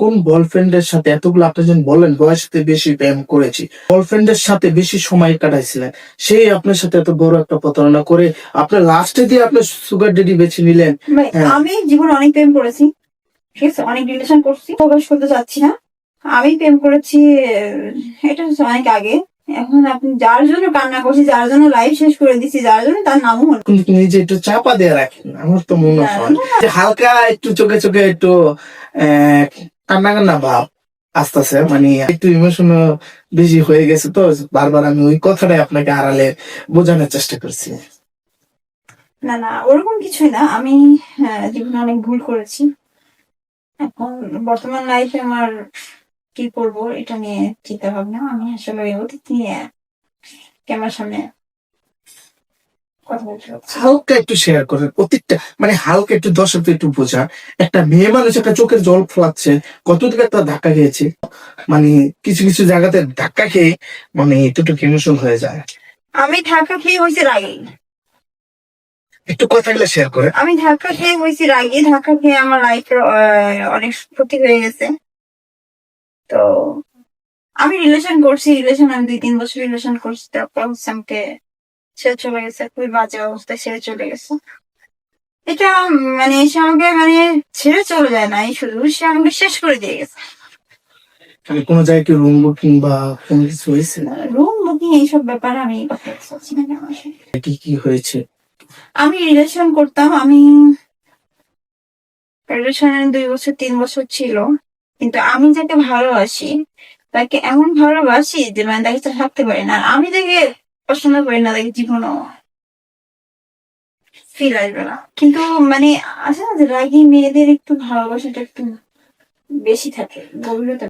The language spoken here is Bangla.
কোন বয়ফ্রেন্ডের সাথে এতগুলো আপনি যখন বললেন বয়সের বেশি প্রেম করেছি, বয়ফ্রেন্ডের সাথে বেশি সময় কাটাইছিলেন, সেই আপনার সাথে এত বড় একটা প্রতারণা করে আপনার লাস্টে দিয়ে আপনার সুগার ডেডি বেছে নিলেন? হ্যাঁ। আমি জীবনে অনেক প্রেম করেছি, ঠিক আছে, অনেক রিলেশন করছি, প্রকাশ করতে চাচ্ছি না। আমি প্রেম করেছি, এটা হচ্ছে অনেক আগে। এখন আপনি যার জন্য কান্না করছি, যার জন্য লাইফ শেষ করে দিচ্ছি, যার জন্য তার নামও মনে কিন্তু নিজে একটু চাপা দিয়ে রাখেন, আমার তো মনে না, হয় যে হালকা একটু চোখে চোখে একটু কান্না কান্না ভাব আসতেছে, মানে একটু ইমোশন বেশি হয়ে গেছে, তো বারবার আমি ওই কথাটাই আপনাকে আড়ালে বোঝানোর চেষ্টা করছি। না না, ওরকম কিছুই না। আমি জীবনে অনেক ভুল করেছি। এখন বর্তমান লাইফে আমার কি করব এটা নিয়ে চিন্তা ভাবনা। আমি আসলে ওই অতীত নিয়ে ক্যামেরার সামনে কথা বলতে চাচ্ছি। হালকা একটু শেয়ার করেন প্রত্যেকটা, মানে হালকা একটু দর্শকদের একটু বোঝা। একটা মেয়ে মানুষ একটা চোখের জল ফোলাচ্ছে, কতদিকে একটা ধাক্কা খেয়েছে, মানে কিছু কিছু জায়গাতে ধাক্কা খেয়ে মানে এতটুকু ইমোশন হয়ে যায়। আমি ধাক্কা খেয়ে হয়েছে রাগে। একটু কথাগুলো শেয়ার করে। আমি ধাক্কা খেয়ে হয়েছি রাগে, ধাক্কা খেয়ে আমার লাইফের অনেক ক্ষতি হয়ে গেছে। তো আমি রিলেশন করছি, আমি 2-3 বছর রিলেশন করছি, তারপর হচ্ছে আমাকে ছেড়ে চলে গেছে, খুবই বাজে অবস্থায় ছেড়ে চলে গেছে। এটা সে আমাকে ছেড়ে চলে যায় নাই, শুধু সে আমাকে শেষ করে দিয়ে গেছে। মানে কোনো জায়গায় কি রুম বুকিং বা কোনো কিছু হয়েছে? রুম বুকিং এইসব ব্যাপারে আমি কথা বলতে চাচ্ছি না আমার সাথে। কি কি হয়েছে? আমি রিলেশন করতাম, রিলেশনের 2-3 বছর ছিল, কিন্তু আমি যাকে ভালোবাসি তাকে এমন ভালোবাসি যে তাকে ছাড়া থাকতে পারি না। আর আমি তাকে পছন্দ করি না, তাকে জীবনও ফিল আসবে না। কিন্তু আছে না যে রাগী মেয়েদের একটু ভালোবাসাটা একটু বেশি থাকে, গভীরতা